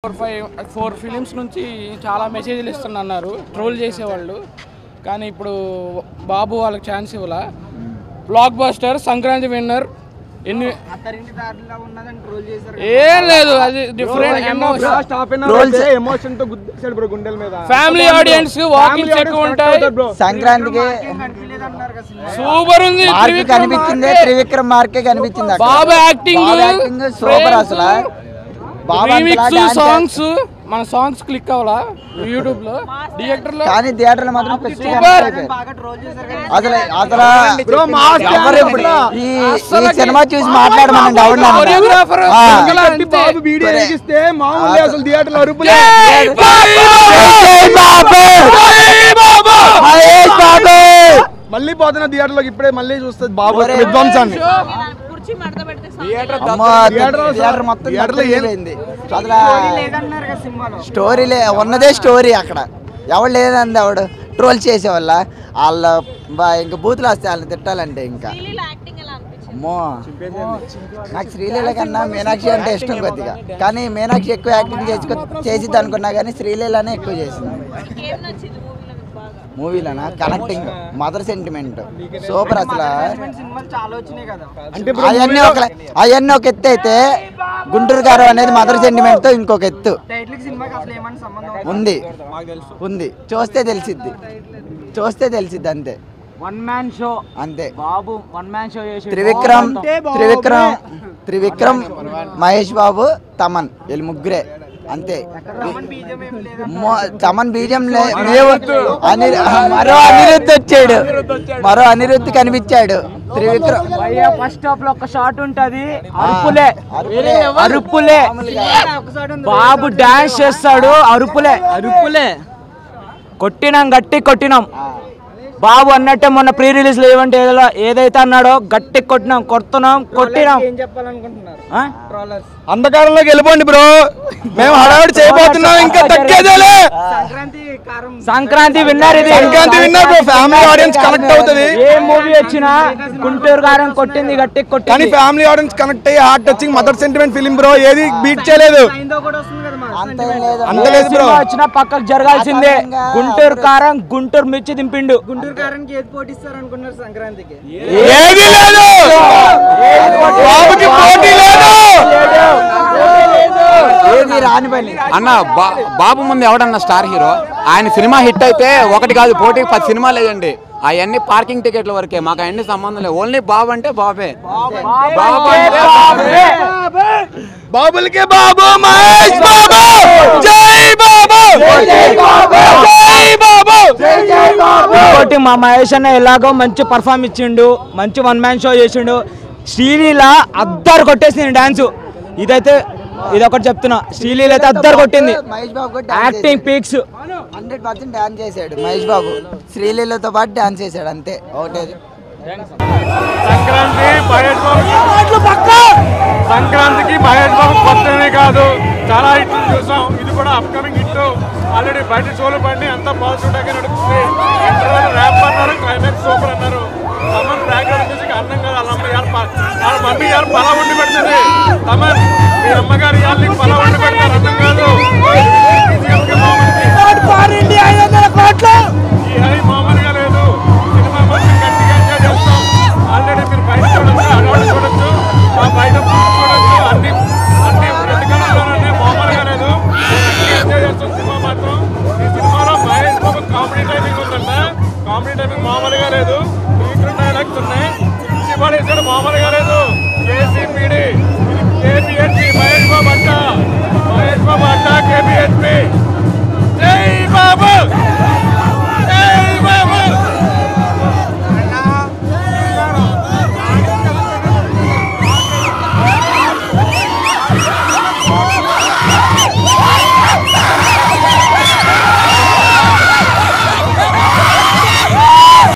4 films నుంచి చాలా మెసేజ్లు ఇస్తున్నారు ట్రోల్ చేసేవాళ్ళు. కానీ ఇప్పుడు బాబు వాళ్ళకి ఛాన్స్ ఇవ్వాల. Block buster, Sankranti winner. ఏం లేదు, అది డిఫరెంట్ ఎమోషన్ తో ఫ్యామిలీ ఆడియన్స్ వాకింగ్స్ ఎక్కువ ఉంటాయి. సంక్రాంతికి సూపర్ ఉంది. కనిపించింది త్రివిక్రమ్ మార్కే కనిపించింది. బాబు యాక్టింగ్ సూపర్ అసలు. సాంగ్స్ మన సాంగ్స్ క్లిక్ అవ్వాలా యూట్యూబ్ లో థియేటర్ లో, కానీ థియేటర్ లో మాత్రం అసలు ఈ సినిమా చూసి మాట్లాడమనండి. మళ్ళీ పోతున్న థియేటర్ లోకి ఇప్పుడే మళ్ళీ చూస్తుంది బాబు విధ్వంసాన్ని. స్టోరీ ఉన్నదే స్టోరీ. అక్కడ ఎవడు లేదండి, ఎవడు ట్రోల్ చేసే వాళ్ళ ఇంకా బూతులు వస్తే వాళ్ళని తిట్టాలంటే ఇంకా అమ్మో. నాకు శ్రీలీల కన్నా మీనాక్షి అంటే ఇష్టం కొద్దిగా, కానీ మీనాక్షి ఎక్కువ యాక్టింగ్ చేసిద్ది అనుకున్నా, కానీ శ్రీలీలనే ఎక్కువ చేసింది. మూవీలోనా కనెక్టింగ్, మదర్ సెంటిమెంట్ సూపర్ అసలు. అవన్నీ ఒక ఎత్తు అయితే, గుంటూరు గారు అనేది మదర్ సెంటిమెంట్ తో ఇంకొక ఎత్తు ఉంది. చూస్తే తెలిసిద్ది అంతే. వన్ మ్యాన్ షో అంతే. బాబు వన్ మ్యాన్ షో చేసి త్రివిక్రమ్, మహేష్ బాబు, తమన్ వీళ్ళు ముగ్గురే అంతే. తమన్ బీజం మరో అనిరుద్ధ్ కనిపించాడు. త్రివిక్రమ్ ఫస్ట్ హాఫ్ లో ఒక షాట్ ఉంటది, అరుపులే. బాబు డాన్స్ చేస్తాడు, అరుపులే. గట్టి కొట్టినాం. బాబు అన్నట్టే మొన్న ప్రీ రిలీజ్ లో ఏదైతే అన్నాడో గట్టి కొట్టినాం. అంధకారంలోకి వెళ్ళిపోండి బ్రో, మేము హడావిడి చేయబోతున్నాం. ఇంకా తగ్గేదేలే. సంక్రాంతి విన్నర్ ఇది. Sankranti winner family audience connect అవుతుంది. ఏ మూవీ వచ్చినా గుంటూరు కారం కొట్టింది, గట్టి కొట్టింది. కానీ ఫ్యామిలీ ఆడియన్స్ కనెక్ట్ అయ్యి heart touching mother sentiment film bro. ఏది బీట్ చేయలేదు. అంత లేదు బ్రో. వచ్చినా పక్కకు జరగాల్సిందే. గుంటూరు కారం గుంటూరు మిర్చి దింపిండు. గుంటూరు కారానికి ఏది పోటీస్తారు అనుకున్నారు సంక్రాంతికి? ఏది లేదు. బాబుకి పోటీ లేదు. అన్న బాబు ముందు ఎవడన్నా స్టార్ హీరో, ఆయన సినిమా హిట్ అయితే 1 కాదు పోటీకి 10 సినిమాలు వేయండి. అవన్నీ పార్కింగ్ టికెట్ల వరకే, మాకు అవన్నీ సంబంధం లేదు. ఓన్లీ బాబు అంటే బాబే. బాబులకే బాబు, మహేష్ బాబు, జై బాబు, జై బాబు. మా మహేష్ అన్న ఎలాగో మంచి పర్ఫార్మ్ ఇచ్చిండు, మంచి వన్ మ్యాన్ షో చేసిండు. శ్రీలీల అద్దరు కొట్టేసింది డాన్స్. ఇదొకటి చెప్తున్నా, శ్రీలీల అయితే అద్దరు కొట్టింది. Mahesh Babu acting peaks 100% dance చేశాడు మహేష్ బాబు. శ్రీలీలతో పాటు డాన్స్ చేశాడు అంతే. ఒకటే సంక్రాంతికి మహేష్ బాబు కొత్తనే కాదు, చాలా హిట్లు చూసాం. ఇది కూడా అప్కమింగ్ హిట్. ఆల్రెడీ బయట షోలు పడి అంతా పాజిటివ్ గా నడుస్తుంది. ర్యాప్ అన్నారు, క్లైమాక్స్ సూపర్ అన్నారు. తమన్ బ్యాక్గ్రౌండ్ మ్యూజిక్ అన్నం కాదు. వాళ్ళ మమ్మీ గారు పలా ఉండి పెడుతుంది. తమన్ మీ అమ్మగారు ఇవాళ పలా ఉండి పెడతారు, అన్నం కాదు. మామూలుగా లేదు. సినిమా మొత్తం గట్టిగా ఎంజాయ్ చేస్తాం. ఆల్రెడీ మీరు బయట చూడొచ్చు, అడవాడు చూడొచ్చు, బయట చూడొచ్చు. అన్ని ఎందుకంటే మామూలుగా లేదు. ఎంజాయ్ చేస్తాం సినిమా మాత్రం. ఈ సినిమాలో మహేష్ బాబు కామెడీ టైమింగ్ ఉందంటే, కామెడీ టైమింగ్ మామూలుగా లేదు. 3 డైలాగ్స్ ఉన్నాయి. శివాడు మామూలుగా